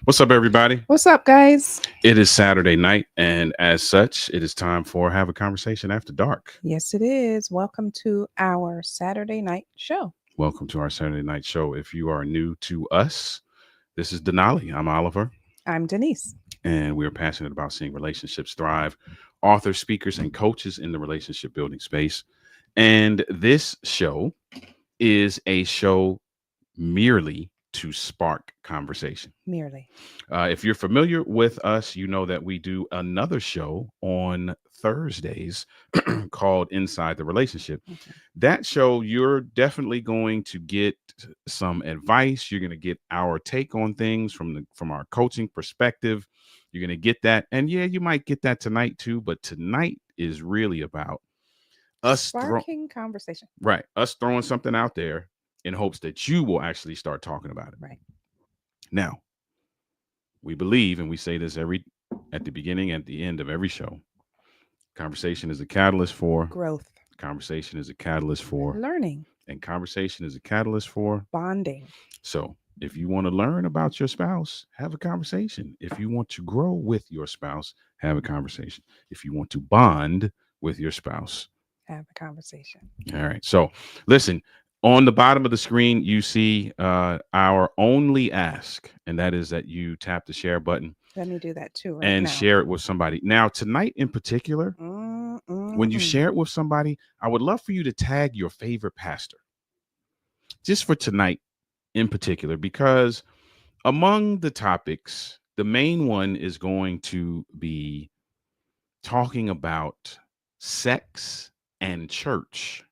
What's up, everybody? What's up, guys? It is Saturday night, and as such, it is time for Have a Conversation After Dark. Yes, it is. Welcome to our Saturday night show. Welcome to our Saturday night show. If you are new to us, this is Denali. I'm Oliver. I'm Denise. And we're passionate about seeing relationships thrive, authors, speakers, and coaches in the relationship building space. And this show is a show merely to spark conversation. Merely. If you're familiar with us, you know that we do another show on Thursdays called Inside the Relationship. Okay. That show, you're definitely going to get some advice. You're going to get our take on things from our coaching perspective. You're going to get that. And yeah, you might get that tonight too. But tonight is really about us sparking conversation. Right. Us throwing something out there in hopes that you will actually start talking about it. Right. Now, we believe, and we say this at the beginning and at the end of every show, conversation is a catalyst for growth. Conversation is a catalyst for learning. And conversation is a catalyst for bonding. So if you want to learn about your spouse, have a conversation. If you want to grow with your spouse, have a conversation. If you want to bond with your spouse, have a conversation. All right. So listen, on the bottom of the screen, you see our only ask, and that is that you tap the share button. Let me do that too. And share it with somebody. Now, tonight in particular, when you share it with somebody, I would love for you to tag your favorite pastor. Just for tonight in particular, because among the topics, the main one is going to be talking about sex and church.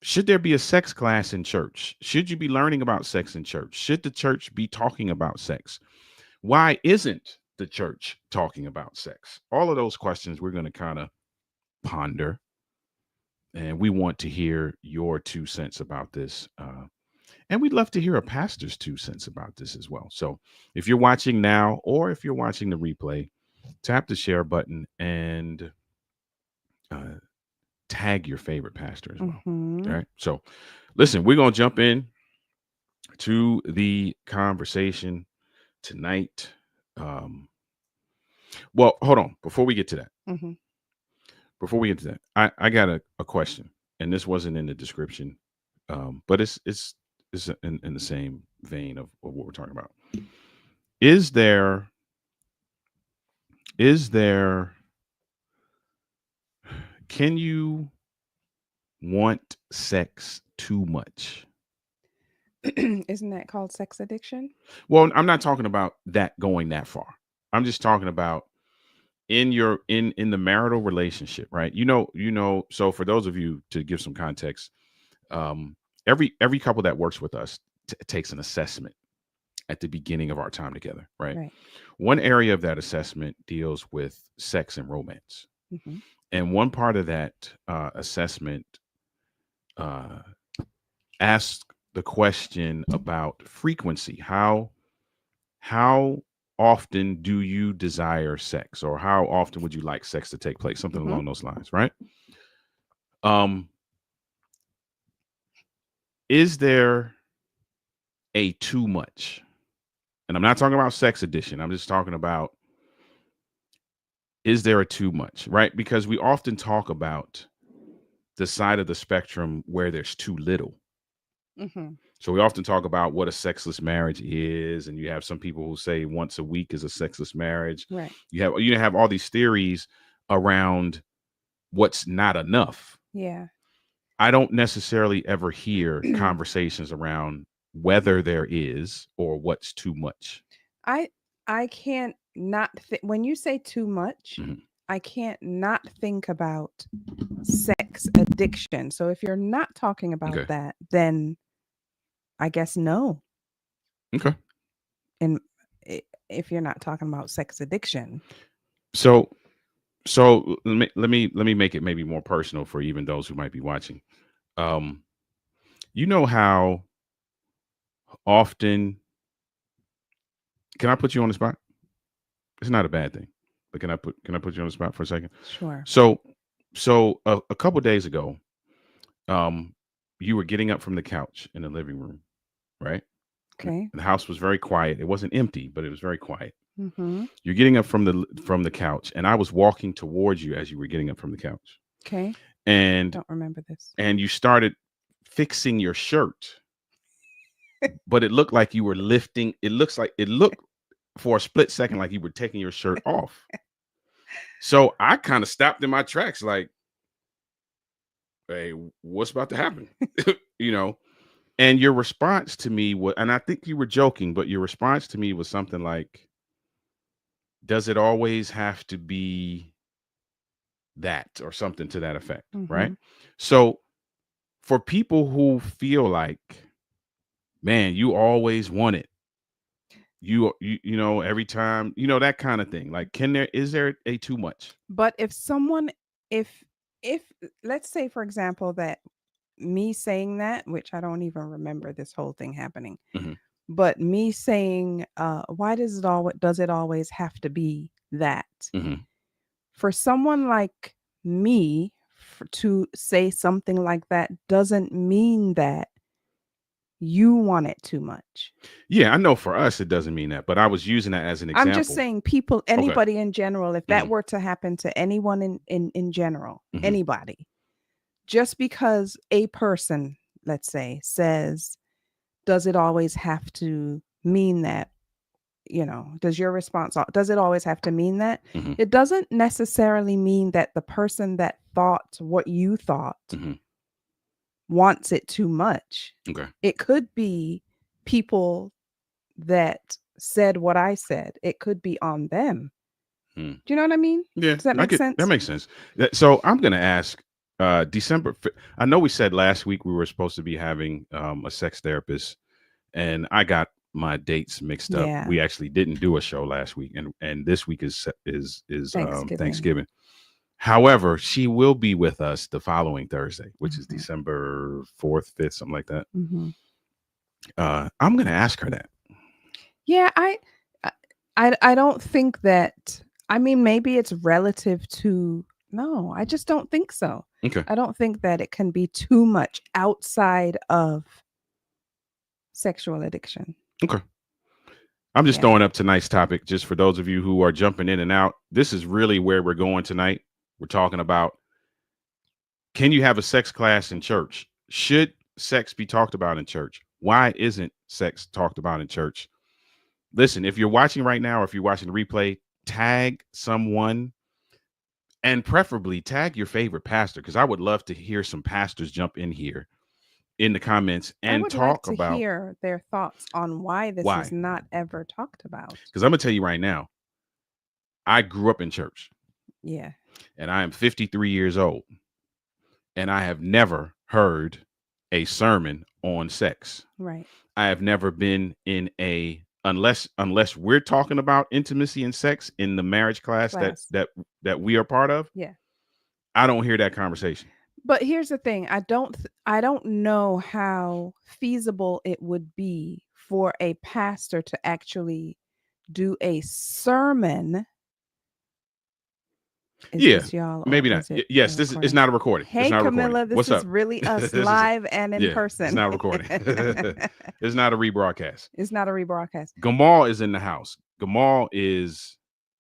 Should there be a sex class in church? Should you be learning about sex in church? Should the church be talking about sex? Why isn't the church talking about sex? All of those questions we're going to kind of ponder. And we want to hear your 2 cents about this. And we'd love to hear a pastor's 2 cents about this as well. So if you're watching now or if you're watching the replay, tap the share button and tag your favorite pastor as well. All right. So listen, we're going to jump in to the conversation tonight. Well, hold on. Before we get to that, I got a question, and this wasn't in the description, but it's in the same vein of what we're talking about. Is there can you want sex too much? Isn't that called sex addiction? Well, I'm not talking about that going that far. I'm just talking about in the marital relationship, right? So for those of you, to give some context, every couple that works with us takes an assessment at the beginning of our time together, right? One area of that assessment deals with sex and romance. And one part of that assessment asks the question about frequency. How often do you desire sex, or how often would you like sex to take place? Something along those lines, right? Is there a too much? And I'm not talking about sex addiction. I'm just talking about, is there a too much, right? Because we often talk about the side of the spectrum where there's too little. So we often talk about what a sexless marriage is, and you have some people who say once a week is a sexless marriage. Right. You have all these theories around what's not enough. Yeah. I don't necessarily ever hear conversations around whether there is or what's too much. I can't not when you say too much, I can't not think about sex addiction. So if you're not talking about that, then I guess no. Okay. And if you're not talking about sex addiction. So let me make it maybe more personal for even those who might be watching. You know how often, can I put you on the spot? It's not a bad thing, but can I put you on the spot for a second? Sure. So a couple of days ago, you were getting up from the couch in the living room, right? Okay. The house was very quiet. It wasn't empty, but it was very quiet. You're getting up from the couch, and I was walking towards you as you were getting up from the couch. Okay. And don't remember this. And you started fixing your shirt, but it looked like you were lifting. It looked for a split second like you were taking your shirt off. So I kind of stopped in my tracks, like, hey, what's about to happen? And your response to me was, and I think you were joking, but your response to me was something like, does it always have to be that, or something to that effect, right? So for people who feel like, man, you always want it, you know, every time, that kind of thing, like, is there a too much? But if let's say, for example, that me saying that, which I don't even remember this whole thing happening, but me saying, why does it always have to be that? For someone like me to say something like that doesn't mean that you want it too much. Yeah, I know for us it doesn't mean that, but I was using that as an example. I'm just saying, anybody in general, if that were to happen to anyone in general, anybody, just because a person, let's say, says, does it always have to mean that? Does your response, does it always have to mean that? It doesn't necessarily mean that the person that thought what you thought wants it too much. Okay. It could be people that said what I said. It could be on them. Do you know what I mean? Yeah. Does that make sense? That makes sense. So I'm going to ask, December. I know we said last week we were supposed to be having a sex therapist, and I got my dates mixed up. Yeah. We actually didn't do a show last week, and this week is Thanksgiving. However, she will be with us the following Thursday, which is December 4th, 5th, something like that. I'm gonna ask her that. Yeah, I don't think that. I mean, maybe it's relative to. No, I just don't think so. Okay. I don't think that it can be too much outside of sexual addiction. Okay. I'm just throwing up tonight's topic just for those of you who are jumping in and out. This is really where we're going tonight. We're talking about, can you have a sex class in church? Should sex be talked about in church? Why isn't sex talked about in church? Listen, if you're watching right now, or if you're watching the replay, tag someone, and preferably tag your favorite pastor, because I would love to hear some pastors jump in here in the comments and talk about hear their thoughts on why this is not ever talked about. Because I'm gonna tell you right now, I grew up in church. Yeah. And I am 53 years old. And I have never heard a sermon on sex. Right. I have never been in a, unless we're talking about intimacy and sex in the marriage class. that we are part of. Yeah. I don't hear that conversation. But here's the thing. I don't know how feasible it would be for a pastor to actually do a sermon. This y'all? Maybe not. Yes, this is not a recording. Hey, not Camilla, this is really us live and in person. It's not a recording. It's not a rebroadcast. It's not a rebroadcast. Gamal is in the house. Gamal is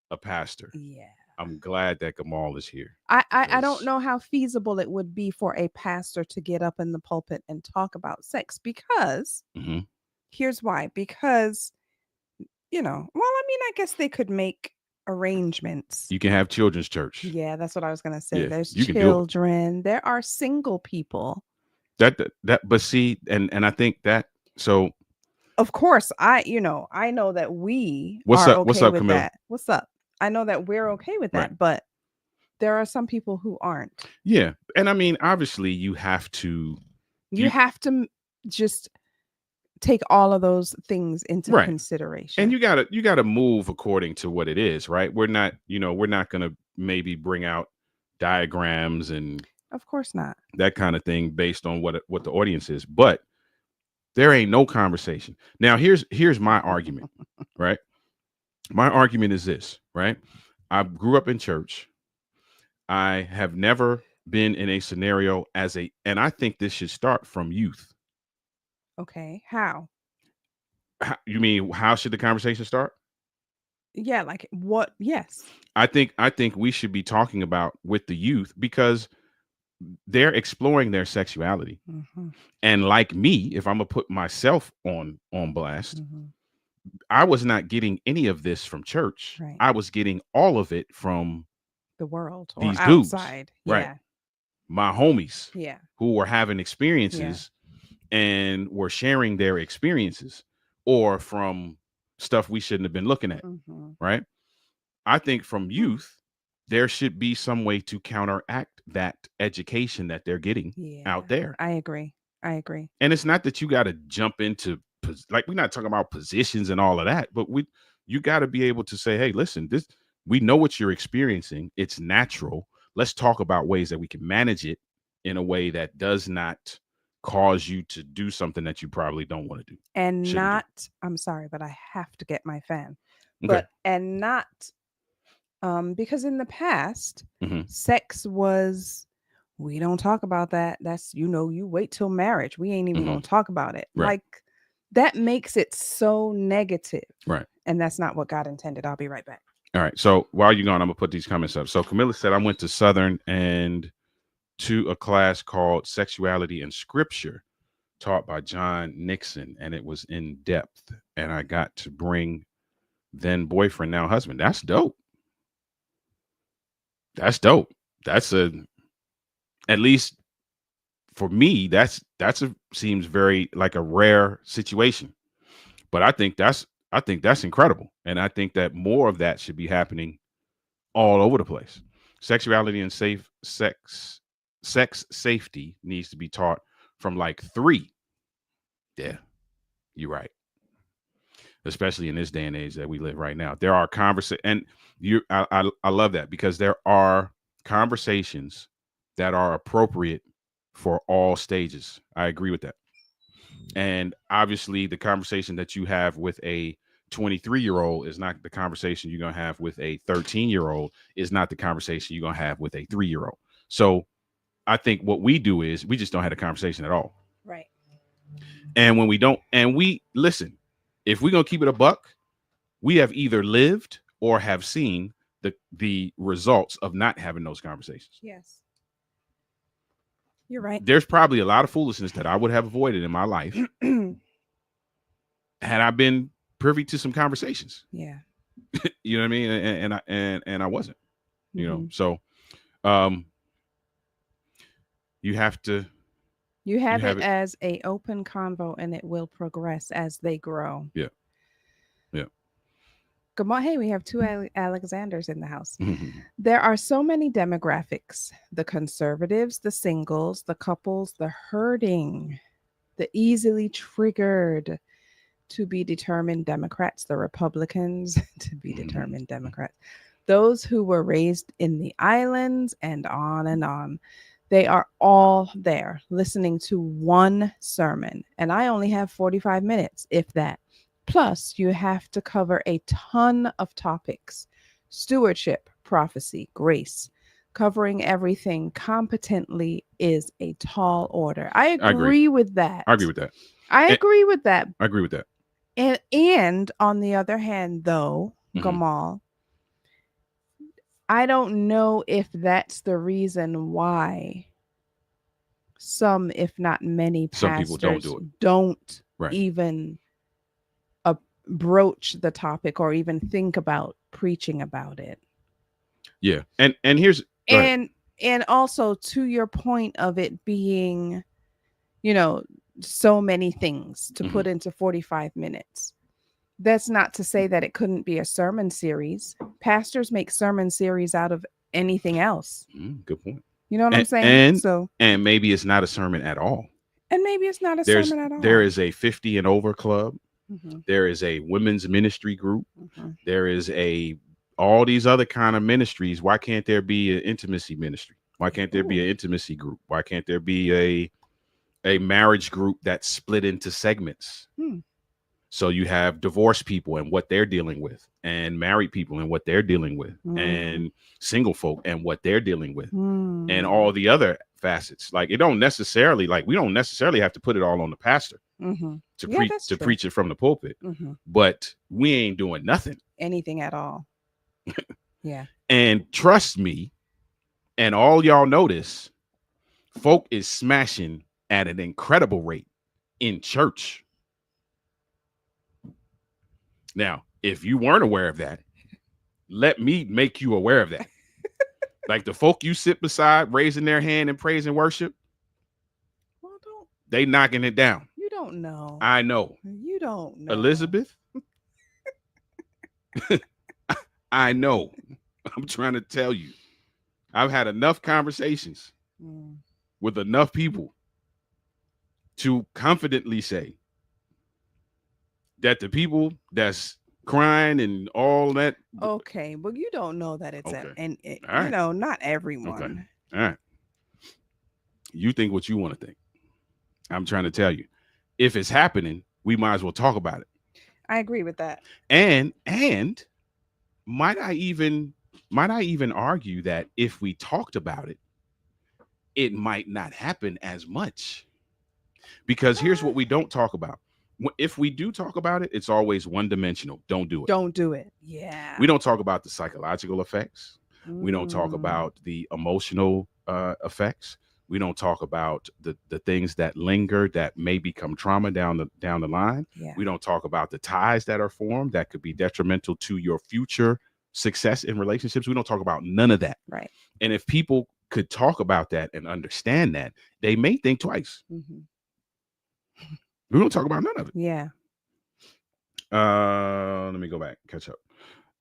a pastor. Yeah. I'm glad that Gamal is here. I don't know how feasible it would be for a pastor to get up in the pulpit and talk about sex, because here's why. Because, I guess they could make arrangements. You can have children's church. Yeah, that's what I was gonna say. There's children. There are single people. But see, and I think that, so of course I know that we what's are up? Okay what's up, with Camille? that. What's up? I know that we're okay with that, right. But there are some people who aren't. Yeah, and I mean, obviously, you have to just take all of those things into consideration, and you gotta move according to what it is, right? We're not gonna maybe bring out diagrams and of course not that kind of thing based on what the audience is, but there ain't no conversation. Now here's my argument. Right, my argument is this, right? I grew up in church. I have never been in a scenario and I think this should start from youth. Okay, how? You mean, how should the conversation start? Yeah, like what? Yes. I think we should be talking about with the youth, because they're exploring their sexuality. And like me, if I'm gonna put myself on blast, I was not getting any of this from church. Right. I was getting all of it from the world, these or outside. Dudes, right? Yeah. My homies, yeah, who were having experiences and were sharing their experiences, or from stuff we shouldn't have been looking at. Right. I think from youth, there should be some way to counteract that education that they're getting out there. I agree. And it's not that you got to jump into, like, we're not talking about positions and all of that, but you got to be able to say, hey, listen, we know what you're experiencing. It's natural. Let's talk about ways that we can manage it in a way that does not cause you to do something that you probably don't want to do. And not, I'm sorry, but I have to get my fan. Okay. Because in the past, sex was, we don't talk about that. That's, you wait till marriage. We ain't even gonna talk about it. Right. Like, that makes it so negative. Right. And that's not what God intended. I'll be right back. All right. So while you're gone, I'm gonna put these comments up. So Camilla said, I went to Southern and to a class called Sexuality and Scripture, taught by John Nixon, and it was in depth. And I got to bring then boyfriend, now husband. That's dope. That's at least for me, seems very like a rare situation. But I think that's incredible. And I think that more of that should be happening all over the place. Sexuality and sex safety needs to be taught from like 3. Yeah, you're right. Especially in this day and age that we live right now. There are conversations, and I love that, because there are conversations that are appropriate for all stages. I agree with that. And obviously the conversation that you have with a 23-year-old is not the conversation you're going to have with a 13-year-old, is not the conversation you're going to have with a 3-year-old. So I think what we do is we just don't have a conversation at all. Right. And when we don't, and we listen, if we're going to keep it a buck, we have either lived or have seen the results of not having those conversations. Yes. You're right. There's probably a lot of foolishness that I would have avoided in my life had I been privy to some conversations. Yeah. You know what I mean? And I wasn't, you know, so you have to. You have it as a open convo, and it will progress as they grow. Yeah. Yeah. Good morning. Hey, we have two Alexanders in the house. There are so many demographics: the conservatives, the singles, the couples, the hurting, the easily triggered, to be determined Democrats, the Republicans, to be determined Democrats, those who were raised in the islands, and on and on. They are all there listening to one sermon. And I only have 45 minutes, if that. Plus, you have to cover a ton of topics: stewardship, prophecy, grace. Covering everything competently is a tall order. I agree with that. I agree with that. I agree with that. I agree with that. And on the other hand, though, Gamal, I don't know if that's the reason why some, if not many, pastors don't even broach the topic or even think about preaching about it. Yeah. And here's and also to your point of it being, you know, so many things to put into 45 minutes. That's not to say that it couldn't be a sermon series. Pastors make sermon series out of anything else. Good point. You know what I'm saying? And maybe it's not a sermon at all. And maybe it's not a sermon at all. There is a 50 and over club. There is a women's ministry group. There is all these other kind of ministries. Why can't there be an intimacy ministry? Why can't there be an intimacy group? Why can't there be a marriage group that's split into segments? So you have divorced people and what they're dealing with, and married people and what they're dealing with, and single folk and what they're dealing with, and all the other facets. Like we don't necessarily have to put it all on the pastor to preach it from the pulpit, but we ain't doing anything at all. Yeah. And trust me, and all y'all notice, folk is smashing at an incredible rate in church. Now, if you weren't aware of that, let me make you aware of that. Like the folk you sit beside, raising their hand in praise and worship, they knocking it down. You don't know. I know. You don't know. Elizabeth? I know. I'm trying to tell you. I've had enough conversations with enough people to confidently say that the people that's crying and all that. Okay, but you don't know that it's right. You know, not everyone. Okay. All right. You think what you want to think. I'm trying to tell you, if it's happening, we might as well talk about it. I agree with that. And might I even argue that if we talked about it, it might not happen as much. Because here's what we don't talk about. If we do talk about it, it's always one-dimensional. Don't do it. Don't do it. Yeah. We don't talk about the psychological effects. We don't talk about the emotional effects. We don't talk about the things that linger that may become trauma down the line. Yeah. We don't talk about the ties that are formed that could be detrimental to your future success in relationships. We don't talk about none of that. Right. And if people could talk about that and understand that, they may think twice. We don't talk about none of it. Yeah. Let me go back, catch up.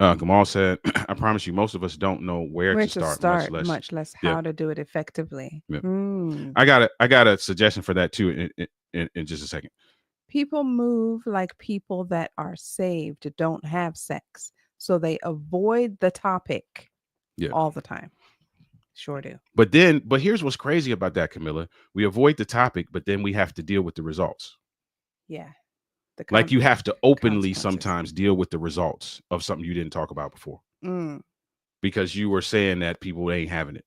Gamal said, I promise you, most of us don't know where to start, much less how to do it effectively. Yeah. I got a suggestion for that too in just a second. People move like people that are saved don't have sex, so they avoid the topic all the time. Sure do. But here's what's crazy about that, Camilla. We avoid the topic, but then we have to deal with the results. Yeah. Like you have to openly sometimes deal with the results of something you didn't talk about before. Because you were saying that people ain't having it.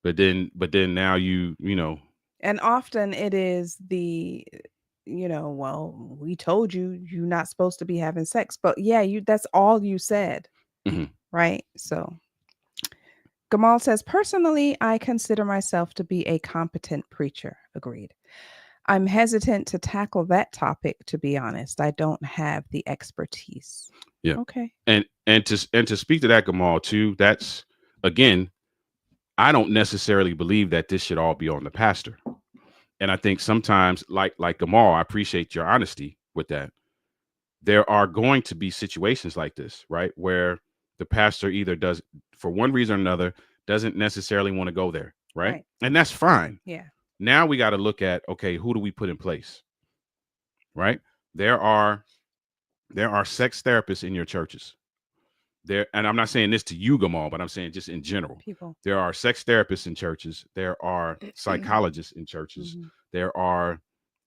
But then now you know. And often it is the, well, we told you you're not supposed to be having sex, but yeah, that's all you said. Right? So Gamal says, personally, I consider myself to be a competent preacher. Agreed. I'm hesitant to tackle that topic, to be honest. I don't have the expertise. Yeah. Okay. And to speak to that, Gamal, too, that's, again, I don't necessarily believe that this should all be on the pastor. And I think sometimes, like Gamal, I appreciate your honesty with that. There are going to be situations like this, right, where the pastor either does, for one reason or another, doesn't necessarily want to go there, right? And that's fine. Yeah. Now we got to look at, okay, who do we put in place, right? There are sex therapists in your churches. There, and I'm not saying this to you, Gamal, but I'm saying just in general. People. There are sex therapists in churches. There are psychologists in churches. There are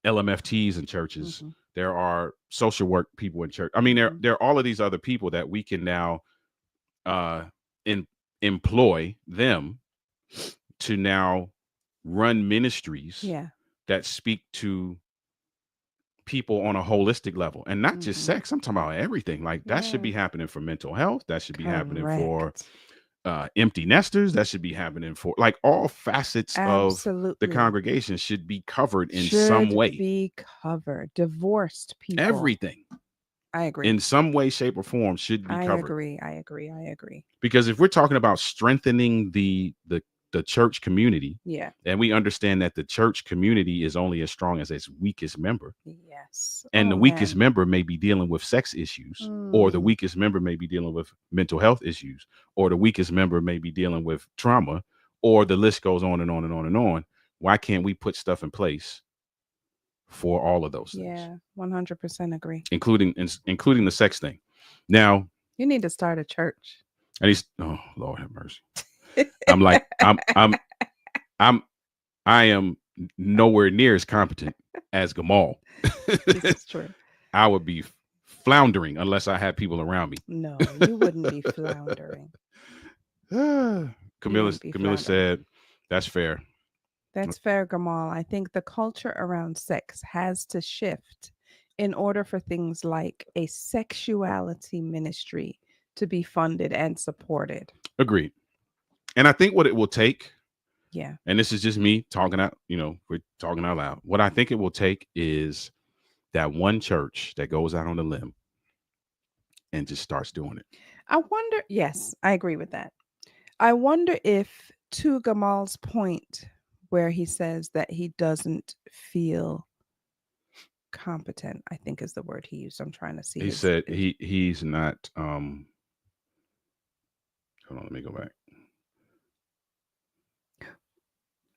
LMFTs in churches. There are social work people in church. I mean, there are all of these other people that we can now employ them to now run ministries that speak to people on a holistic level, and not just sex. I'm talking about everything. Like that should be happening for mental health. That should be happening for empty nesters. That should be happening for, like, all facets of the congregation should be covered in some way. Be covered. Divorced people. Everything. I agree. In some way, shape, or form should be covered. I agree. Because if we're talking about strengthening the church community, and we understand that the church community is only as strong as its weakest member. Yes. And the weakest member may be dealing with sex issues, or the weakest member may be dealing with mental health issues, or the weakest member may be dealing with trauma, or the list goes on and on and on and on. Why can't we put stuff in place for all of those things? Yeah, 100% agree. Including the sex thing. Now, you need to start a church. Oh, Lord have mercy. I'm like, I am nowhere near as competent as Gamal. This is true. I would be floundering unless I had people around me. No, you wouldn't be floundering. Camilla said, that's fair. That's fair, Gamal. I think the culture around sex has to shift in order for things like a sexuality ministry to be funded and supported. Agreed. And I think what it will take, and this is just me talking out, we're talking out loud. What I think it will take is that one church that goes out on a limb and just starts doing it. I wonder, yes, I agree with that. I wonder if, to Gamal's point, where he says that he doesn't feel competent, I think is the word he used. I'm trying to see. He said he's not, hold on, let me go back.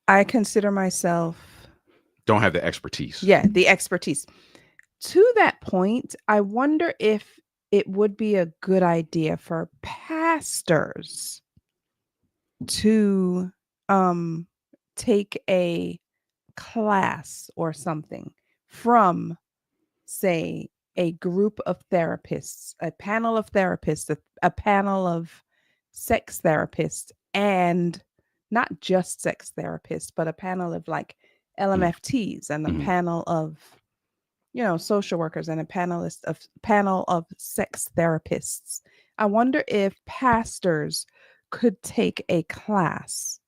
I consider myself don't have the expertise. Yeah, the expertise. To that point, I wonder if it would be a good idea for pastors to take a class or something from, say, a group of therapists, a panel of therapists, a panel of sex therapists, and not just sex therapists, but a panel of like LMFTs and a panel of, social workers and a panel of sex therapists. I wonder if pastors could take a class,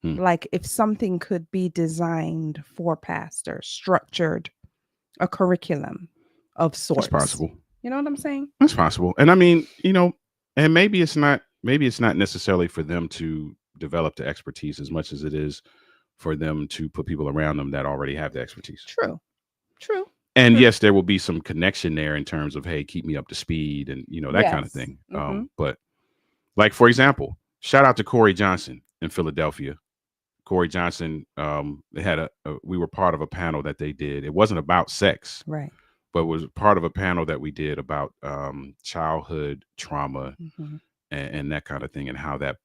like if something could be designed for pastors, structured, a curriculum of sorts. It's possible. You know what I'm saying? It's possible. And I mean, and maybe it's not necessarily for them to develop the expertise as much as it is for them to put people around them that already have the expertise. True. And yes, there will be some connection there in terms of, hey, keep me up to speed and, that kind of thing. But like, for example, shout out to Corey Johnson in Philadelphia. Corey Johnson, we were part of a panel that they did. It wasn't about sex, right? But it was part of a panel that we did about childhood trauma and that kind of thing, and how that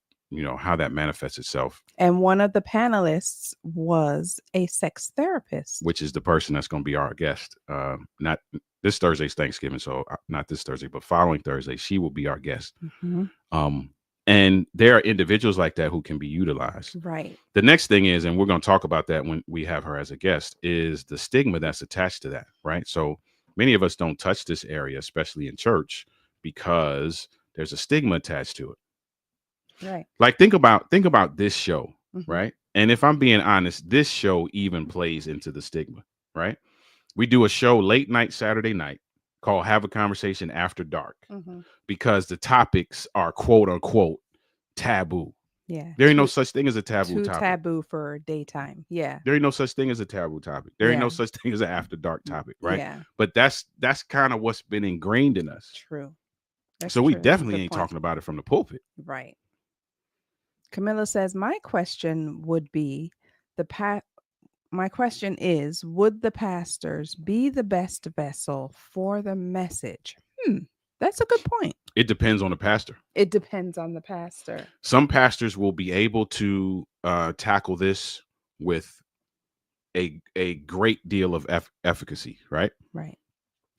how that manifests itself. And one of the panelists was a sex therapist, which is the person that's going to be our guest. Not this Thursday's Thanksgiving, so not this Thursday, but following Thursday, she will be our guest. And there are individuals like that who can be utilized. Right. The next thing is, and we're going to talk about that when we have her as a guest, is the stigma that's attached to that, right? So many of us don't touch this area, especially in church, because there's a stigma attached to it. Right. Like think about this show, right? And if I'm being honest, this show even plays into the stigma, right? We do a show late night Saturday night called Have a Conversation After Dark because the topics are quote unquote taboo. Yeah. There ain't no such thing as a taboo topic. Taboo for daytime. Yeah. There ain't no such thing as a taboo topic. There ain't no such thing as an after dark topic, right? Yeah. But that's kind of what's been ingrained in us. True. So we definitely ain't talking about it from the pulpit. Right. Camilla says, my question would be my question is, would the pastors be the best vessel for the message? That's a good point. It depends on the pastor. It depends on the pastor. Some pastors will be able to tackle this with a great deal of efficacy, right? Right.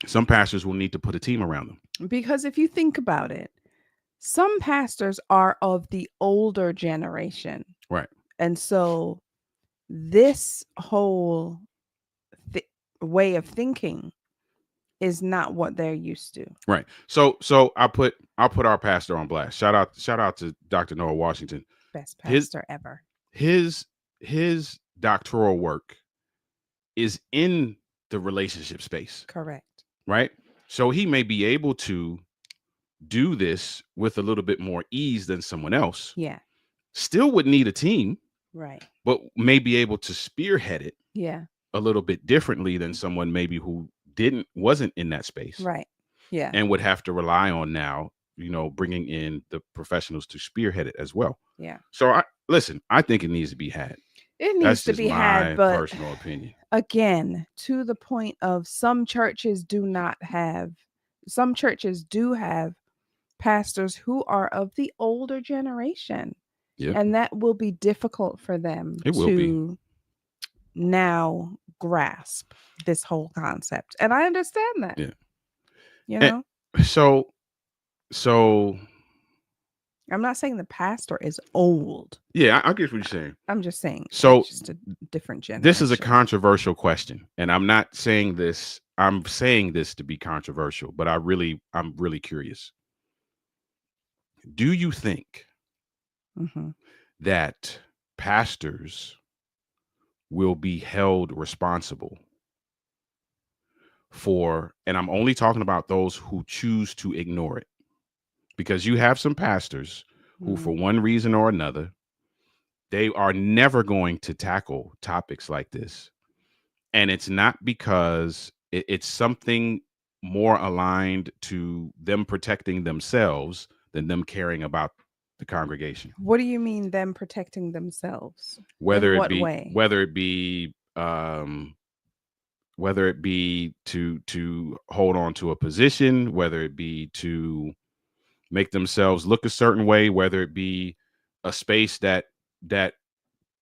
Some pastors will need to put a team around them. Because if you think about it, some pastors are of the older generation. Right. And so this whole way of thinking is not what they're used to. Right. So I'll put our pastor on blast. Shout out to Dr. Noah Washington. Best pastor ever. His doctoral work is in the relationship space. Correct. Right. So he may be able to do this with a little bit more ease than someone else. Yeah. Still would need a team. Right. But may be able to spearhead it. Yeah. A little bit differently than someone maybe who wasn't in that space. Right. Yeah. And would have to rely on now, bringing in the professionals to spearhead it as well. Yeah. So I think it needs to be had. It needs to be had, but personal opinion. Again, to the point of some churches do have pastors who are of the older generation. Yep. And that will be difficult for them to now grasp this whole concept. And I understand that. Yeah. So I'm not saying the pastor is old. Yeah, I get what you're saying. I'm just saying it's just a different generation. This is a controversial question. And I'm not saying this. I'm saying this to be controversial, but I'm really curious. Do you think that pastors will be held responsible for, and I'm only talking about those who choose to ignore it, because you have some pastors who, for one reason or another, they are never going to tackle topics like this. And it's not because it's something more aligned to them protecting themselves than them caring about the congregation. What do you mean them protecting themselves? Whether In it what be way? whether it be to hold on to a position, whether it be to make themselves look a certain way, whether it be a space that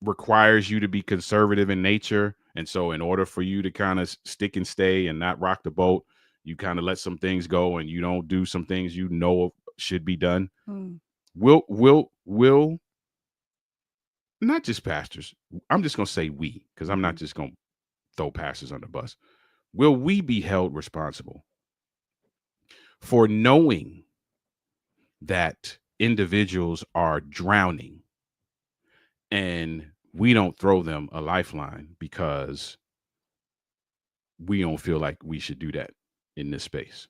requires you to be conservative in nature. And so in order for you to kind of stick and stay and not rock the boat, you kind of let some things go and you don't do some things should be done. Will not just pastors. I'm just going to say we, because I'm not just going to throw pastors on the bus. Will we be held responsible for knowing that individuals are drowning and we don't throw them a lifeline because we don't feel like we should do that in this space?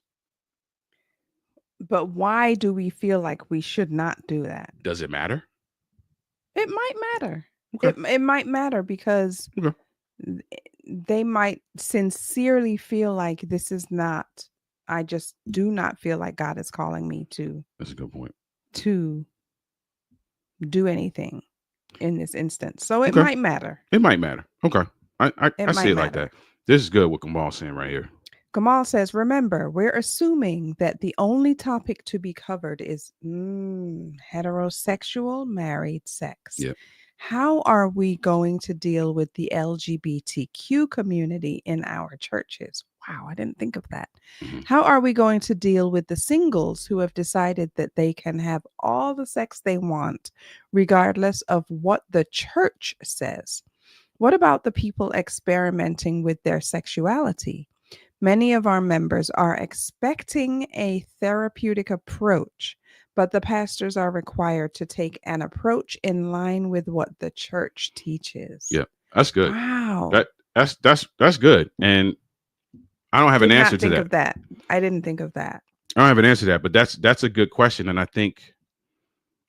But why do we feel like we should not do that? Does it matter? It might matter. Okay. It might matter because they might sincerely feel like this is not, I just do not feel like God is calling me to. That's a good point. To do anything in this instance. So it might matter. It might matter. Okay. I see it matter. like that. This is good what Kamal's saying right here. Gamal says, remember, we're assuming that the only topic to be covered is heterosexual married sex. Yeah. How are we going to deal with the LGBTQ community in our churches? Wow, I didn't think of that. Mm-hmm. How are we going to deal with the singles who have decided that they can have all the sex they want, regardless of what the church says? What about the people experimenting with their sexuality? Many of our members are expecting a therapeutic approach, but the pastors are required to take an approach in line with what the church teaches. Yeah, that's good. Wow. That's good. And I don't have an answer to that. Of that. I didn't think of that. I don't have an answer to that, but that's a good question. And I think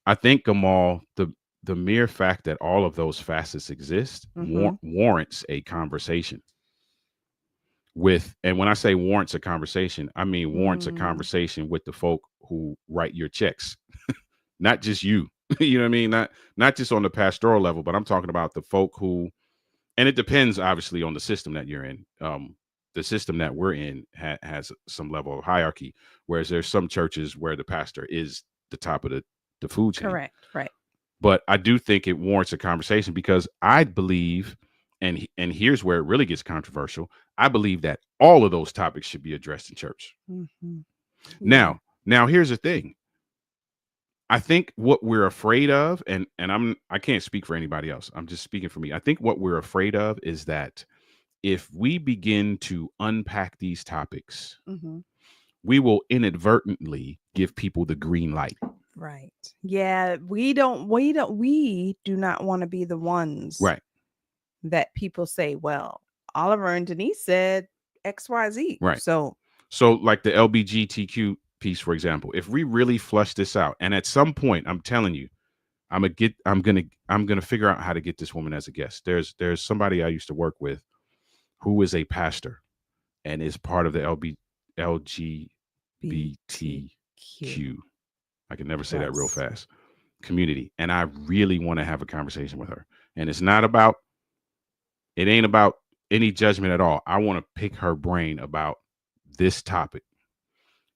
Gamal, the mere fact that all of those facets exist warrants a conversation. And when I say warrants a conversation, I mean warrants a conversation with the folk who write your checks, not just you. You know what I mean? Not just on the pastoral level, but I'm talking about the folk who, and it depends obviously on the system that you're in. The system that we're in has some level of hierarchy, whereas there's some churches where the pastor is the top of the food chain. Correct, right. But I do think it warrants a conversation because I believe, and here's where it really gets controversial, I believe that all of those topics should be addressed in church. Mm-hmm. Yeah. Now here's the thing. I think what we're afraid of, and I can't speak for anybody else. I'm just speaking for me. I think what we're afraid of is that if we begin to unpack these topics, we will inadvertently give people the green light. Right. Yeah, we do not want to be the ones that people say, well, Oliver and Denise said XYZ. Right. So like the LGBTQ piece, for example, if we really flush this out, and at some point, I'm telling you, I'm gonna figure out how to get this woman as a guest. There's somebody I used to work with who is a pastor and is part of the LGBTQ. I can never say that real fast. Community. And I really want to have a conversation with her. And it ain't about any judgment at all. I want to pick her brain about this topic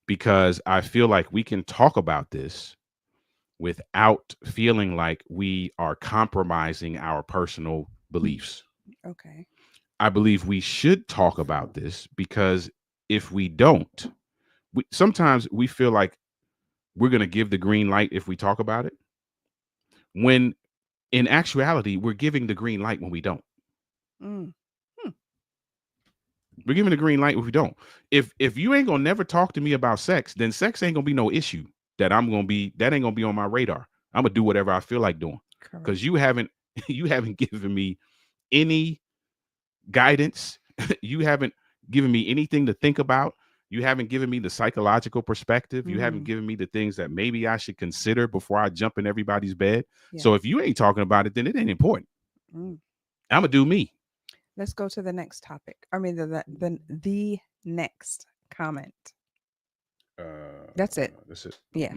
because I feel like we can talk about this without feeling like we are compromising our personal beliefs. Okay. I believe we should talk about this because if we don't, sometimes we feel like we're going to give the green light if we talk about it, when in actuality, we're giving the green light when we don't. We're giving the green light if we don't. If you ain't going to never talk to me about sex, then sex ain't going to be no issue that ain't going to be on my radar. I'm going to do whatever I feel like doing because you haven't given me any guidance. You haven't given me anything to think about. You haven't given me the psychological perspective. You haven't given me the things that maybe I should consider before I jump in everybody's bed. Yeah. So if you ain't talking about it, then it ain't important. I'm going to do me. Let's go to the next topic. I mean, the next comment. That's it. That's it. Yeah.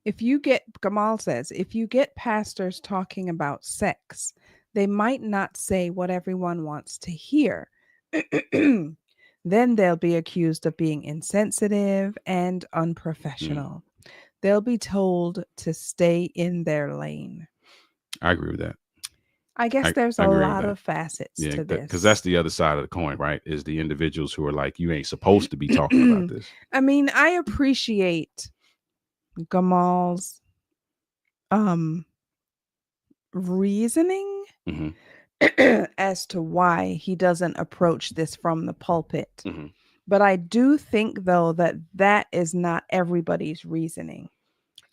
Gamal says, if you get pastors talking about sex, they might not say what everyone wants to hear. Then they'll be accused of being insensitive and unprofessional. They'll be told to stay in their lane. I agree with that. I guess there's a lot of facets to this. Because that's the other side of the coin, right? Is the individuals who are like, you ain't supposed to be talking about this. I mean, I appreciate Gamal's reasoning as to why he doesn't approach this from the pulpit. But I do think, though, that is not everybody's reasoning.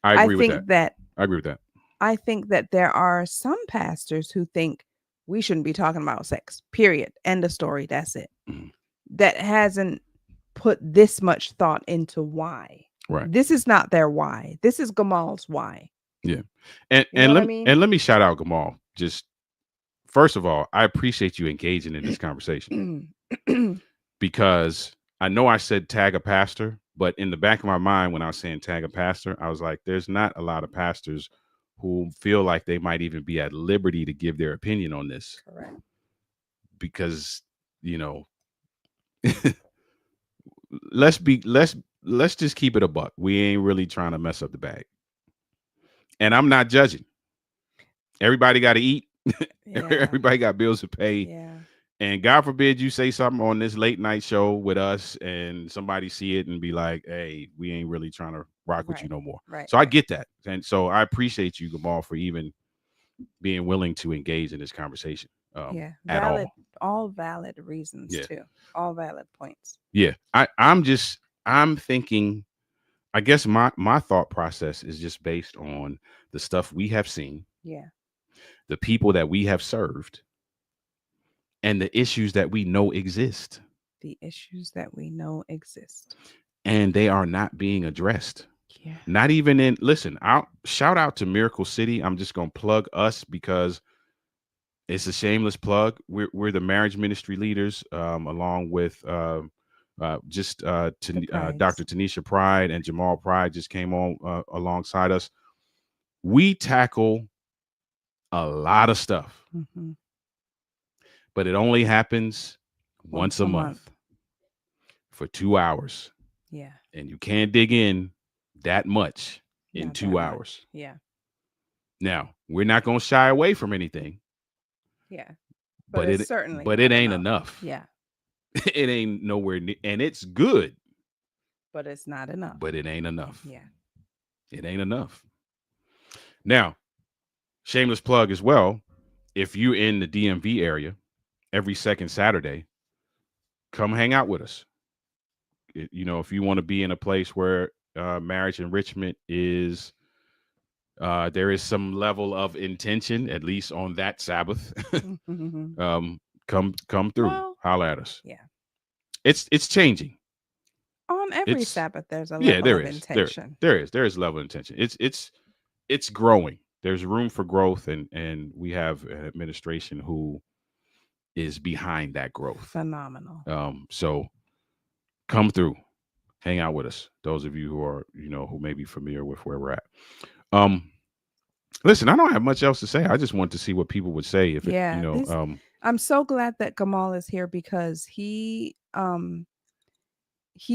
I agree with that. I agree with that. I think that there are some pastors who think we shouldn't be talking about sex, period. End of story. That's it. That hasn't put this much thought into why. Right. This is not their why. This is Gamal's why. Yeah. And let me shout out Gamal. Just first of all, I appreciate you engaging in this conversation because I know I said tag a pastor, but in the back of my mind, when I was saying tag a pastor, I was like, there's not a lot of pastors who feel like they might even be at liberty to give their opinion on this. Correct. Because, let's just keep it a buck. We ain't really trying to mess up the bag. And I'm not judging. Everybody got to eat. Yeah. Everybody got bills to pay. Yeah. And God forbid you say something on this late night show with us and somebody see it and be like, hey, we ain't really trying to rock with you no more. Right. So I get that. And so I appreciate you, Gamal, for even being willing to engage in this conversation. Yeah. At all valid reasons too. All valid points. Yeah. I'm thinking, I guess my thought process is just based on the stuff we have seen. Yeah. The people that we have served. And the issues that we know exist. The issues that we know exist. And they are not being addressed. Yeah. Not even in, listen, I'll shout out to Miracle City. I'm just going to plug us because it's a shameless plug. We're the marriage ministry leaders, along with Dr. Tanisha Pride and Jamal Pride just came on alongside us. We tackle a lot of stuff. Mm-hmm. But it only happens once a month for 2 hours. Yeah. And you can't dig in that much in 2 hours. Yeah. Now, we're not going to shy away from anything. Yeah. But it ain't enough. Yeah. It ain't nowhere near, and it's good. But it's not enough. But it ain't enough. Yeah. It ain't enough. Now, shameless plug as well. If you're in the DMV area, every second Saturday, come hang out with us. You know, if you want to be in a place where marriage enrichment is, there is some level of intention, at least on that Sabbath. Come through. Well, holler at us. Yeah, it's changing. On every Sabbath, there's a level of intention. There is level of intention. It's growing. There's room for growth, and we have an administration who is behind that growth. Phenomenal. So come through, hang out with us. Those of you who are, who may be familiar with where we're at. Listen, I don't have much else to say. I just want to see what people would say if I'm so glad that Gamal is here because he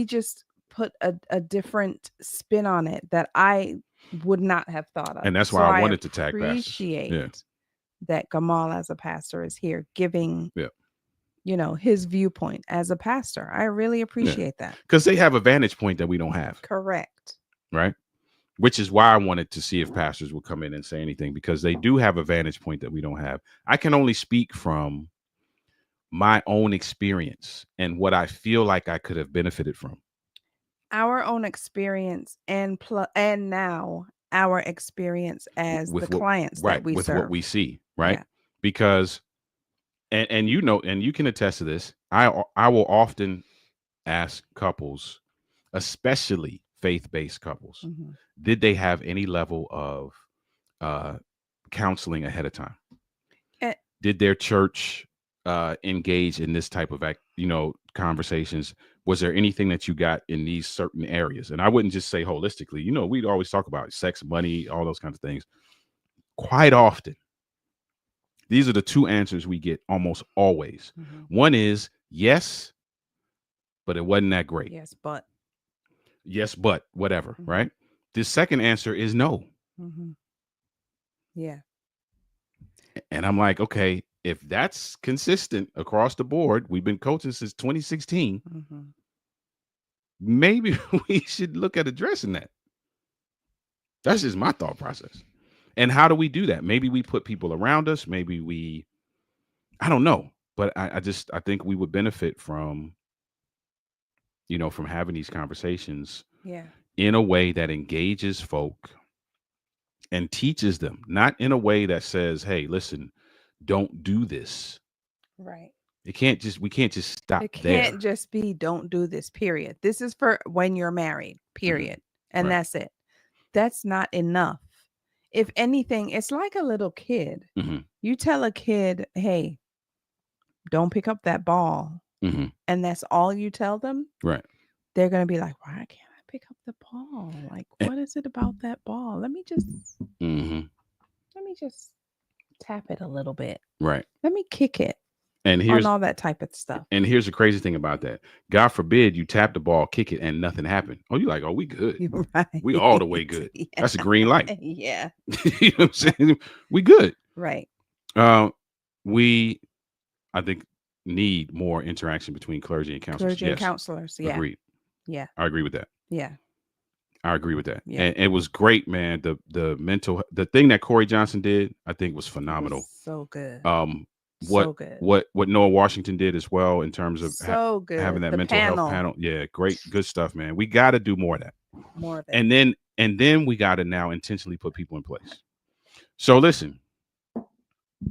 just put a different spin on it that I would not have thought of. And that's why I wanted to tag pastors. Appreciate that Gamal as a pastor is here giving his viewpoint as a pastor. I really appreciate that. Because they have a vantage point that we don't have. Correct. Right? Which is why I wanted to see if pastors would come in and say anything, because they do have a vantage point that we don't have. I can only speak from my own experience and what I feel like I could have benefited from. Our own experience and now our experience as the clients that we serve. With what we see, right? Yeah. Because, and you can attest to this, I will often ask couples, especially faith-based couples, did they have any level of counseling ahead of time? Did their church engage in this type of conversations? Was there anything that you got in these certain areas? And I wouldn't just say holistically. We'd always talk about sex, money, all those kinds of things. Quite often, these are the two answers we get almost always. One is yes, but it wasn't that great. Yes, but whatever, right? The second answer is no. Yeah. And I'm like, okay, if that's consistent across the board, we've been coaching since 2016. Maybe we should look at addressing that. That's just my thought process. And how do we do that? Maybe we put people around us. Maybe I don't know. But I think we would benefit from, from having these conversations in a way that engages folk and teaches them, not in a way that says, hey, listen, don't do this. Right. We can't just stop there. It can't just be don't do this, period. This is for when you're married, period. And that's it. That's not enough. If anything, it's like a little kid. You tell a kid, hey, don't pick up that ball. And that's all you tell them. Right. They're going to be like, why can't I pick up the ball? Like, what is it about that ball? Let me just tap it a little bit. Right. Let me kick it. And here's on all that type of stuff. And here's the crazy thing about that. God forbid you tap the ball, kick it, and nothing happened. Oh, you're like, oh, we good. Right. We all the way good. Yeah. That's a green light. Yeah. You know what I'm saying? We good. Right. We, I think, need more interaction between clergy and counselors. Clergy and counselors. Yeah. Agreed. Yeah. I agree with that. Yeah. I agree with that. Yeah. And it was great, man. The thing that Corey Johnson did, I think, was phenomenal. So good. What Noah Washington did as well in terms of having that mental health panel. Yeah, great, good stuff, man. We got to do more of that. More of it. And then we got to now intentionally put people in place. So listen,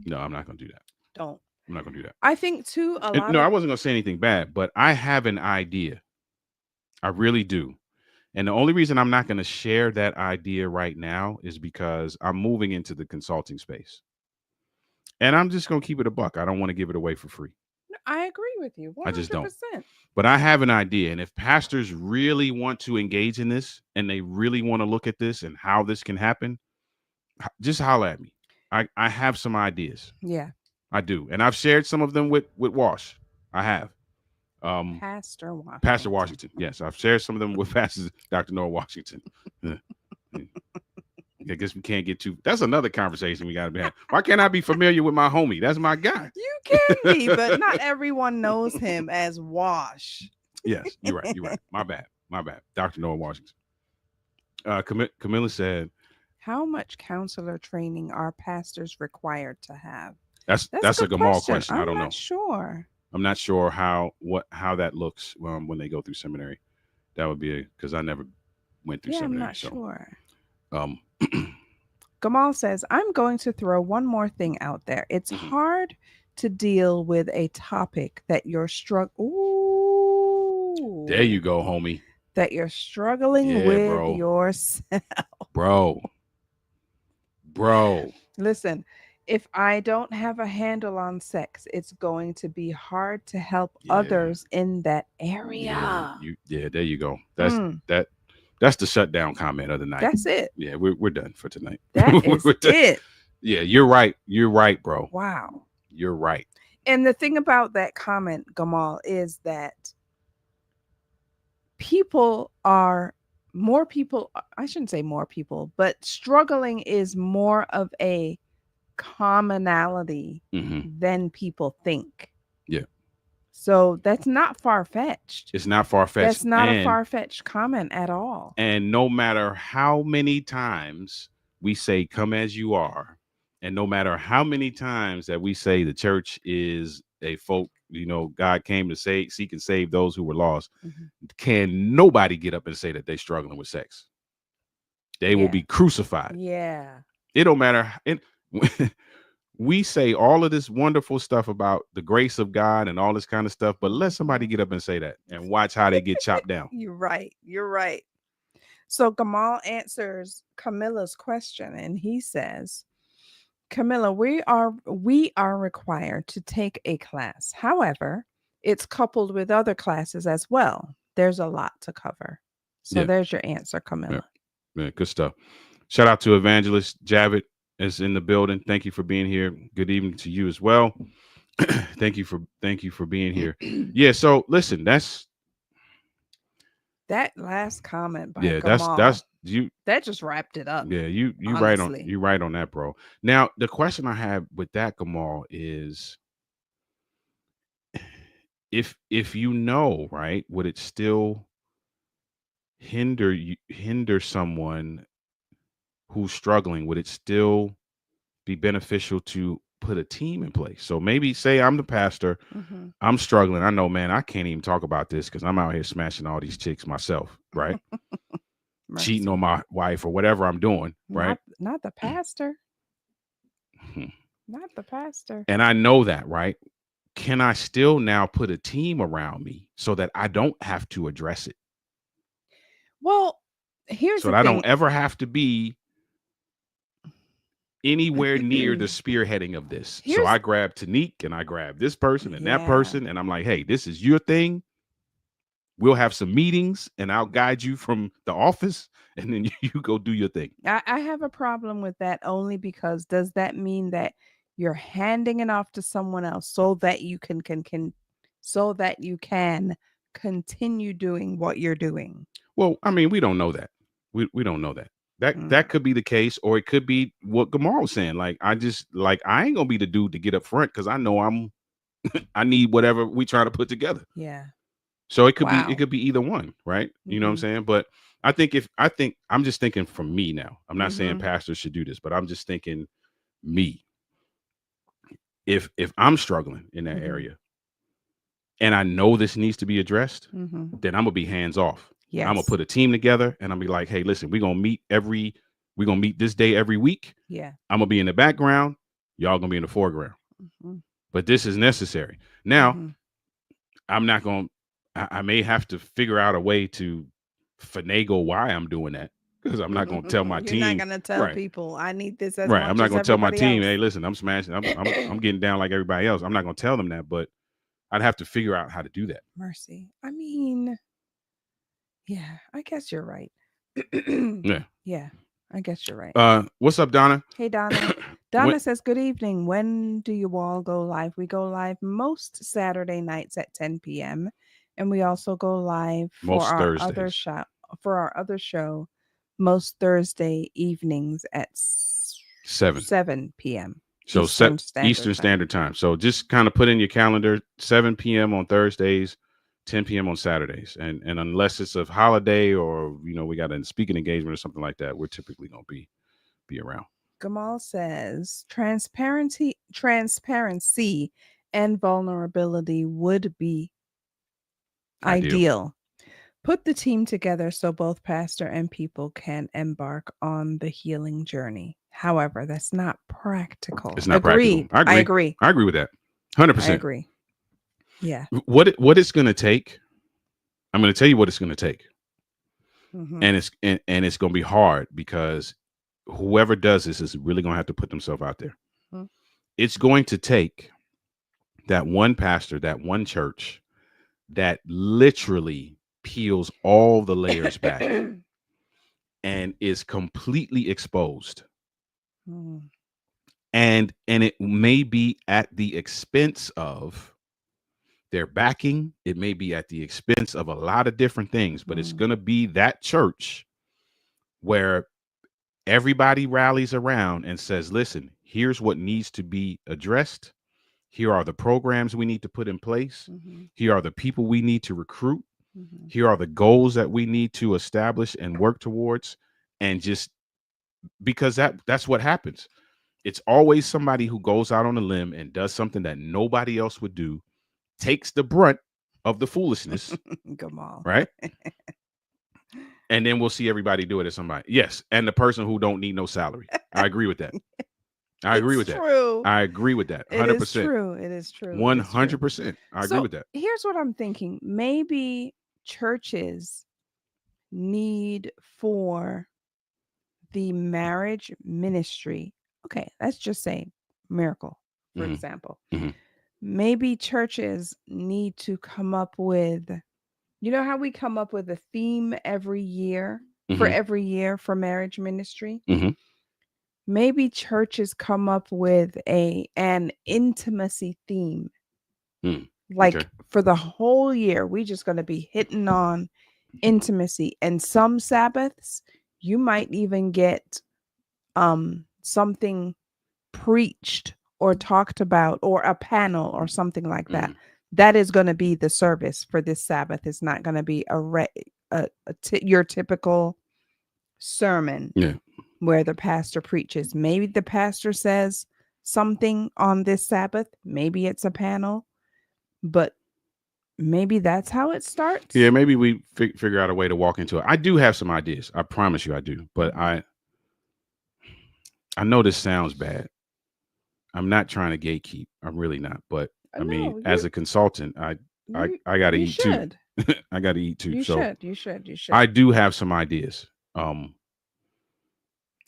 no, I'm not going to do that. Don't. I'm not going to do that. I think too. I wasn't going to say anything bad, but I have an idea. I really do. And the only reason I'm not going to share that idea right now is because I'm moving into the consulting space. And I'm just going to keep it a buck. I don't want to give it away for free. I agree with you. 100%. I just don't. But I have an idea. And if pastors really want to engage in this and they really want to look at this and how this can happen, just holler at me. I have some ideas. Yeah. I do. And I've shared some of them with Wash. I have. Pastor Washington. Pastor Washington. Yes, I've shared some of them with Pastor Dr. Noah Washington. I guess we can't get too. That's another conversation we got to be having. Why can't I be familiar with my homie? That's my guy. You can be, but not everyone knows him as Wash. Yes, you're right. You're right. My bad. Dr. Noah Washington. Camilla said, how much counselor training are pastors required to have? That's a Gamal question. I don't know. Sure. I'm not sure how that looks when they go through seminary. That would be because I never went through seminary. I'm not sure. Gamal says, I'm going to throw one more thing out there. It's hard to deal with a topic that you're struggling. Ooh. There you go, homie. That you're struggling with yourself. Bro. Listen, if I don't have a handle on sex, it's going to be hard to help others in that area. There you go. That's the shutdown comment of the night. That's it. Yeah, we're done for tonight. That is it. Yeah, you're right. You're right, bro. Wow. You're right. And the thing about that comment, Gamal, is that I shouldn't say more people, but struggling is more of a commonality than people think. Yeah. So that's not far-fetched. It's not far-fetched. That's not a far-fetched comment at all. And no matter how many times we say, come as you are, and no matter how many times that we say the church is a folk, God came to seek and save those who were lost, can nobody get up and say that they're struggling with sex? They will be crucified. Yeah. It don't matter. We say all of this wonderful stuff about the grace of God and all this kind of stuff, but let somebody get up and say that and watch how they get chopped down. You're right. So Gamal answers Camilla's question and he says, Camilla, we are required to take a class. However, it's coupled with other classes as well. There's a lot to cover. So there's your answer, Camilla. Yeah, good stuff. Shout out to Evangelist Javit is in the building. Thank you for being here. Good evening to you as well. Thank you for being here. Yeah. So listen, that's that last comment by Gamal, that's you. That just wrapped it up. Yeah, you right on that, bro. Now the question I have with that, Gamal, is if right, would it still hinder someone who's struggling? Would it still be beneficial to put a team in place? So maybe say I'm the pastor, I'm struggling. I know, man, I can't even talk about this because I'm out here smashing all these chicks myself, right? Cheating on my wife or whatever I'm doing, right? Not the pastor. Not the pastor. And I know that, right? Can I still now put a team around me so that I don't have to address it? Well, here's so that I don't ever have to be anywhere near the spearheading of this. So I grab Tanique and I grab this person and that person. And I'm like, hey, this is your thing. We'll have some meetings and I'll guide you from the office and then you go do your thing. I have a problem with that only because does that mean that you're handing it off to someone else so that you can continue doing what you're doing. Well, I mean, we don't know that. We don't know that. That could be the case, or it could be what Gamal was saying. Like, I ain't gonna be the dude to get up front because I know I need whatever we try to put together. Yeah. So it could be either one, right? You know what I'm saying? But I'm just thinking from me now. I'm not saying pastors should do this, but I'm just thinking me. If I'm struggling in that area and I know this needs to be addressed, then I'm gonna be hands off. Yes. I'm gonna put a team together and I'll be like, hey, listen, we're gonna meet this day every week. Yeah. I'm gonna be in the background, y'all gonna be in the foreground. But this is necessary. Now, I'm not gonna I may have to figure out a way to finagle why I'm doing that. Because I'm not going to tell my team. You're not going to tell people, I need this as right. much I'm not as going to tell my team, else. hey, listen, I'm smashing. I'm getting down like everybody else. I'm not going to tell them that, but I'd have to figure out how to do that. Mercy. I mean, yeah, I guess you're right. Yeah, I guess you're right. What's up, Donna? Hey, Donna. Donna says, good evening. When do you all go live? We go live most Saturday nights at 10 p.m. And we also go live for our other show most Thursday evenings at 7 p.m. So Eastern Standard Time. So just kind of put in your calendar 7 p.m. on Thursdays, 10 p.m. on Saturdays. And unless it's a holiday or, we got a speaking engagement or something like that, we're typically going to be around. Gamal says transparency and vulnerability would be ideal. Put the team together so both pastor and people can embark on the healing journey. However, that's not practical. It's not practical. I agree. I agree with that. 100%. I agree. Yeah. What it's going to take, I'm going to tell you what it's going to take. And it's going to be hard because whoever does this is really going to have to put themselves out there. It's going to take that one pastor, that one church that literally peels all the layers back and is completely exposed. And it may be at the expense of their backing. It may be at the expense of a lot of different things, but it's going to be that church where everybody rallies around and says, listen, here's what needs to be addressed. Here are the programs we need to put in place. Here are the people we need to recruit. Here are the goals that we need to establish and work towards. And just because that's what happens. It's always somebody who goes out on a limb and does something that nobody else would do, takes the brunt of the foolishness. Gamal. Right? And then we'll see everybody do it as somebody. Yes. And the person who don't need no salary. I agree with that. I agree with that. I agree with that. 100%. It is true. It is true. 100%. I agree with that. Here's what I'm thinking. Maybe churches need for the marriage ministry. Okay, let's just say Miracle, for example. Maybe churches need to come up with, how we come up with a theme every year for marriage ministry? Maybe churches come up with an intimacy theme. For the whole year, we're just going to be hitting on intimacy. And some Sabbaths, you might even get something preached or talked about, or a panel or something like that. That is going to be the service for this Sabbath. It's not going to be your typical sermon where the pastor preaches. Maybe the pastor says something on this Sabbath. Maybe it's a panel, but maybe that's how it starts. Yeah, maybe we figure out a way to walk into it. I do have some ideas. I promise you I do. But I know this sounds bad. I'm not trying to gatekeep. I'm really not. But I mean, as a consultant, I got to eat too. I got to eat too. You should. I do have some ideas.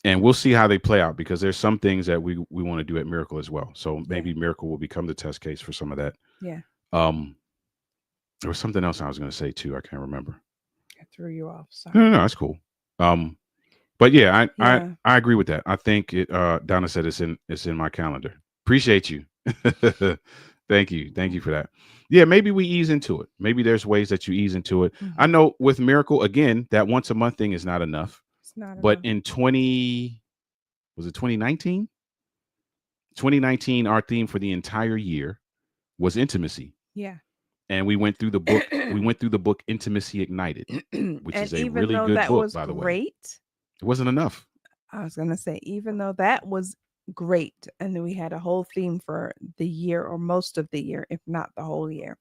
And we'll see how they play out, because there's some things that we want to do at Miracle as well. So maybe Miracle will become the test case for some of that. Yeah. There was something else I was going to say too. I can't remember. I threw you off. Sorry. No, that's cool. But yeah, I agree with that. I think Donna said it's in my calendar. Appreciate you. Thank you. Thank you for that. Yeah, maybe we ease into it. Maybe there's ways that you ease into it. I know with Miracle, again, that once a month thing is not enough. It's not But enough. in was it 2019? 2019, our theme for the entire year was intimacy. Yeah. And we went through the book. We went through the book Intimacy Ignited, which is a really good book, by the way. It wasn't enough. I was gonna say, even though that was great, and then we had a whole theme for the year or most of the year, if not the whole year,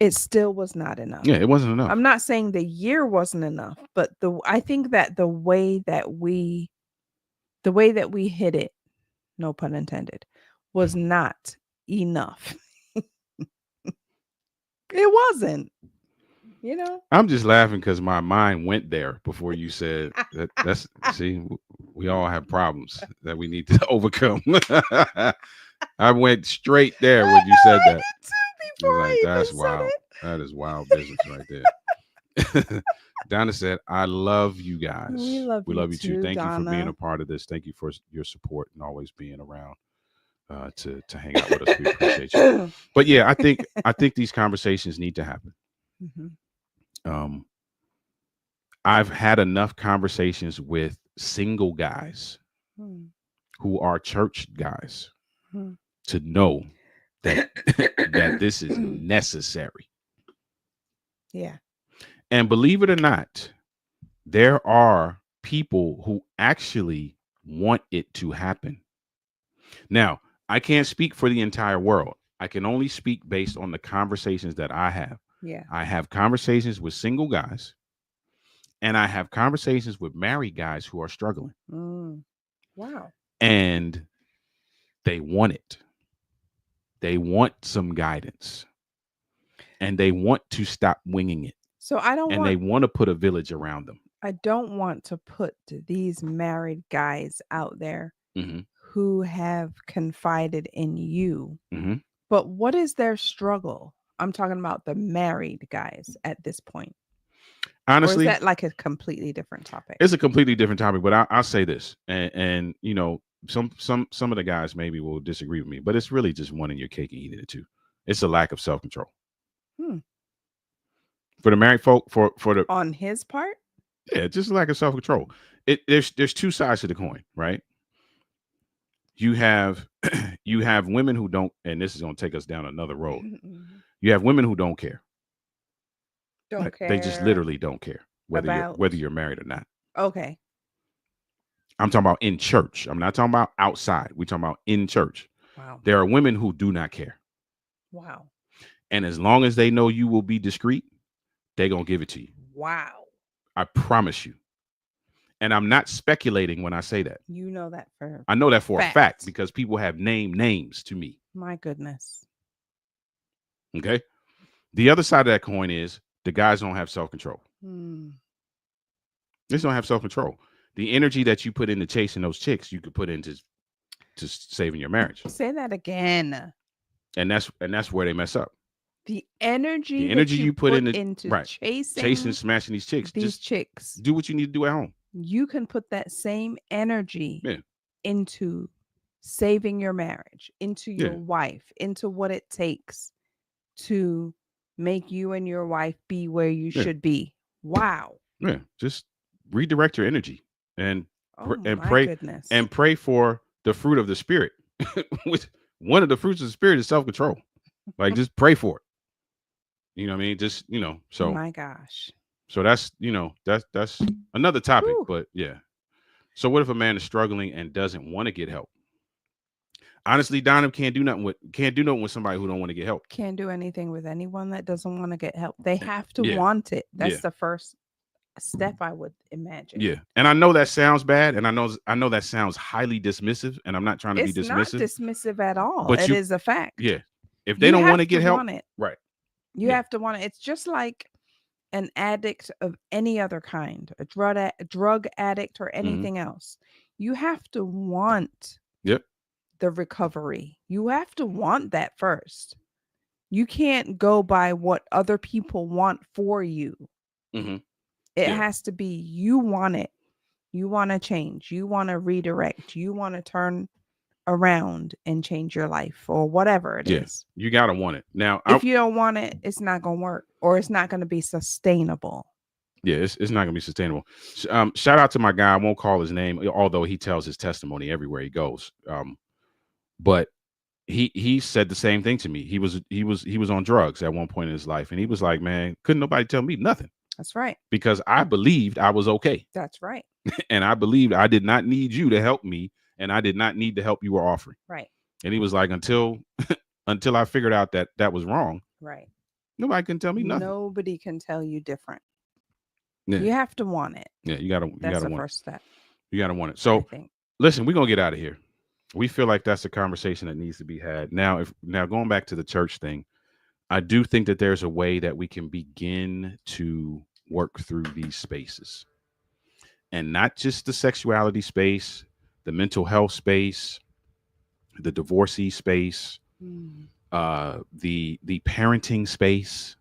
it still was not enough. Yeah, it wasn't enough. I'm not saying the year wasn't enough, but I think that the way that we hit it, no pun intended, was not enough. It wasn't. You know, I'm just laughing because my mind went there before you said that. That's see, we all have problems that we need to overcome. I went straight there when you said that. Like, that's wild. That is wild business right there. Donna said, "I love you guys. We love you too. Thank Donna. you for being a part of this. Thank you for your support and always being around to hang out with us. We appreciate you. But yeah, I think these conversations need to happen. I've had enough conversations with single guys who are church guys to know that that this is necessary. Yeah. And believe it or not, there are people who actually want it to happen. Now, I can't speak for the entire world. I can only speak based on the conversations that I have. Yeah. I have conversations with single guys, and I have conversations with married guys who are struggling. Wow. And they want it. They want some guidance. And they want to stop winging it. So they want to put a village around them. I don't want to put these married guys out there who have confided in you. But what is their struggle? I'm talking about the married guys at this point. Honestly, or is that like a completely different topic? It's a completely different topic, but I'll say this, and you know, some of the guys maybe will disagree with me, but it's really just wanting your cake and eating it too. It's a lack of self-control. For the married folk, for the on his part, yeah, just a lack of self-control. There's two sides to the coin, right? You have women who don't, and this is going to take us down another road. You have women who don't care. Don't care. They just literally don't care whether you're married or not. Okay. I'm talking about in church. I'm not talking about outside. We're talking about in church. Wow. There are women who do not care. Wow. And as long as they know you will be discreet, they're going to give it to you. Wow. I promise you. And I'm not speculating when I say that. You know that I know that for a fact because people have named names to me. My goodness. Okay. The other side of that coin is the guys don't have self-control. They just don't have self-control. The energy that you put into chasing those chicks, you could put into saving your marriage. Say that again. And that's where they mess up. The energy you put into right. chasing, smashing these chicks. Chicks. Do what you need to do at home. You can put that same energy into saving your marriage, into your wife, into what it takes to make you and your wife be where you should be. Wow. Yeah. Just redirect your energy and pray goodness. And pray for the fruit of the spirit. Which one of the fruits of the spirit is self-control. Like just pray for it. You know what I mean? Just, so oh my gosh. So that's, that's another topic, but yeah. So what if a man is struggling and doesn't want to get help? Honestly, Donna can't do nothing with somebody who don't want to get help. Can't do anything with anyone that doesn't want to get help. They have to want it. That's the first step, I would imagine. Yeah. And I know that sounds bad, and I know that sounds highly dismissive, and I'm not trying to be dismissive. It's not dismissive at all. But it is a fact. Yeah. If they don't want to get help, right. You have to want it. It's just like an addict of any other kind, a drug addict or anything else. You have to want the recovery. You have to want that first. You can't go by what other people want for you. It has to be you want it. You want to change. You want to redirect. You want to turn around and change your life or whatever it is. You got to want it. Now, if you don't want it, it's not going to work, or it's not going to be sustainable. Yeah, it's not going to be sustainable. Shout out to my guy. I won't call his name, although he tells his testimony everywhere he goes. But he said the same thing to me. He was on drugs at one point in his life, and he was like, man, couldn't nobody tell me nothing. That's right. Because I believed I was okay. That's right. And I believed I did not need you to help me, and I did not need the help you were offering. Right. And he was like, until I figured out that was wrong. Right. Nobody can tell me nothing. Nobody can tell you different. Yeah. You have to want it. Yeah, you gotta. That's the want first step. You gotta want it. So, listen, we're gonna get out of here. We feel like that's a conversation that needs to be had. Now, going back to the church thing, I do think that there's a way that we can begin to work through these spaces, and not just the sexuality space, the mental health space, the divorcee space, the parenting space.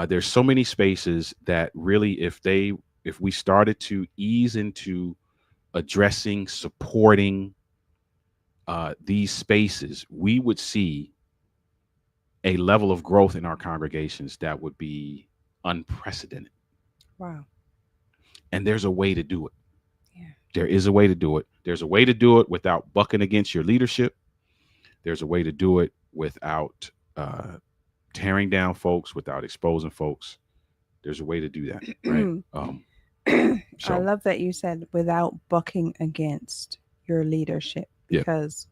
There's so many spaces that really, if we started to ease into addressing, supporting these spaces, we would see a level of growth in our congregations that would be unprecedented. Wow. And there's a way to do it. Yeah. There is a way to do it. There's a way to do it without bucking against your leadership. There's a way to do it without tearing down folks, without exposing folks. There's a way to do that, right? I love that you said without bucking against your leadership, because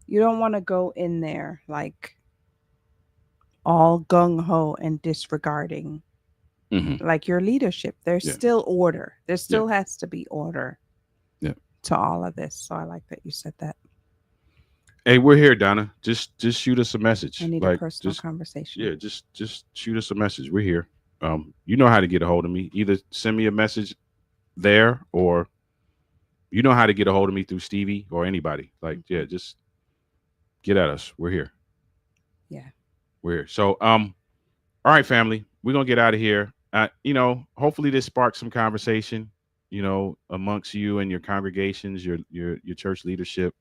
you don't want to go in there like all gung-ho and disregarding like your leadership. There's still order. There still has to be order to all of this. So I like that you said that. Hey, we're here, Donna. Just shoot us a message. I need a personal conversation. Yeah, just shoot us a message. We're here. You know how to get a hold of me. Either send me a message there, or you know how to get a hold of me through Stevie or anybody. Like, just get at us. We're here. Yeah. We're here. So, all right, family, we're gonna get out of here. Hopefully this sparks some conversation, amongst you and your congregations, your church leadership,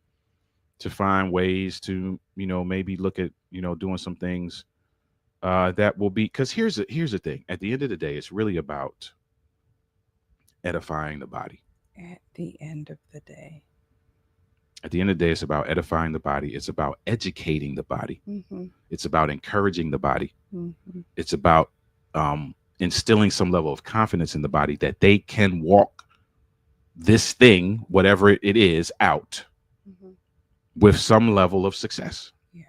to find ways to, maybe look at, doing some things that will be, because here's the thing. At the end of the day, it's really about edifying the body. At the end of the day, it's about edifying the body. It's about educating the body. It's about encouraging the body. It's about instilling some level of confidence in the body that they can walk this thing, whatever it is, out with some level of success. Yeah.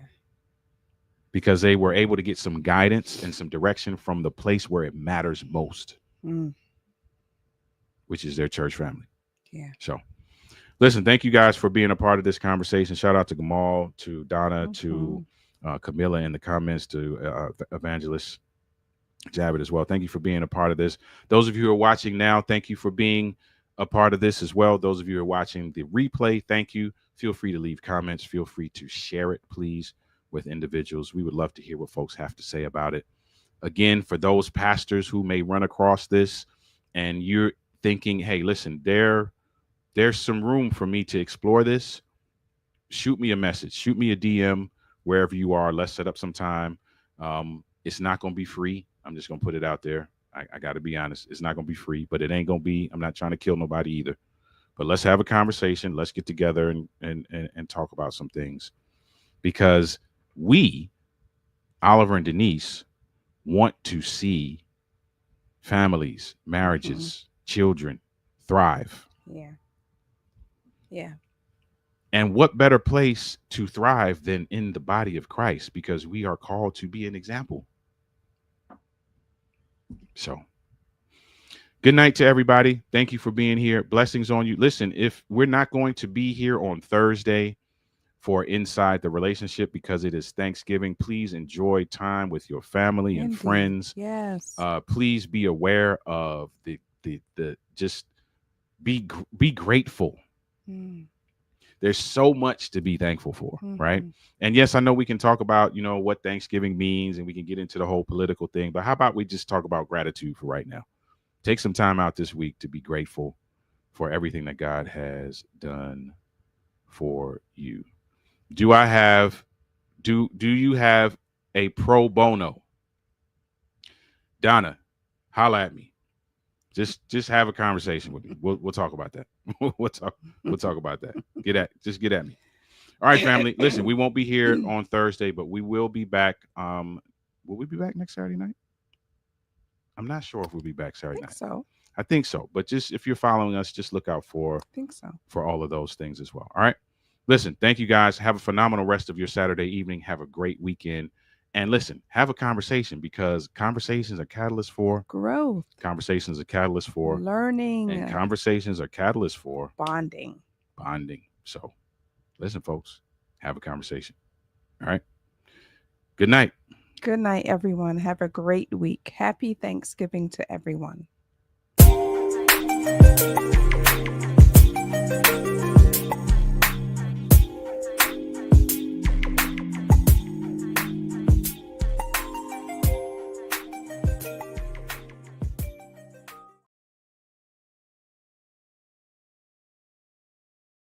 Because they were able to get some guidance and some direction from the place where it matters most, which is their church family. Yeah. So, listen, thank you guys for being a part of this conversation. Shout out to Gamal, to Donna, to Camilla in the comments, to Evangelist Javed as well. Thank you for being a part of this. Those of you who are watching now, thank you for being a part of this as well. Those of you who are watching the replay, thank you. Feel free to leave comments. Feel free to share it, please, with individuals. We would love to hear what folks have to say about it. Again, for those pastors who may run across this and you're thinking, hey, listen, there's some room for me to explore this, shoot me a message, shoot me a DM wherever you are. Let's set up some time. It's not going to be free. I'm just going to put it out there. I got to be honest. It's not going to be free, but it ain't going to be. I'm not trying to kill nobody either. But let's have a conversation. Let's get together and talk about some things, because we, Oliver and Denise, want to see families, marriages, children thrive. Yeah. Yeah. And what better place to thrive than in the body of Christ, because we are called to be an example. So, good night to everybody. Thank you for being here. Blessings on you. Listen, if we're not going to be here on Thursday for Inside the Relationship because it is Thanksgiving, please enjoy time with your family and friends. Yes. Please be aware of the just be grateful. There's so much to be thankful for, right? And yes, I know we can talk about, what Thanksgiving means, and we can get into the whole political thing, but how about we just talk about gratitude for right now? Take some time out this week to be grateful for everything that God has done for you. Do you have a pro bono? Donna, holla at me. Just have a conversation with me. We'll talk about that. we'll talk about that. Get at me. All right, family. Listen, we won't be here on Thursday, but we will be back. Will we be back next Saturday night? I'm not sure if we'll be back Saturday night. So I think so. But just if you're following us, just look out for all of those things as well. All right. Listen, thank you guys. Have a phenomenal rest of your Saturday evening. Have a great weekend. And listen, have a conversation, because conversations are catalysts for growth. Conversations are catalysts for learning. And conversations are catalysts for bonding. So listen, folks, have a conversation. All right. Good night. Good night, everyone. Have a great week. Happy Thanksgiving to everyone.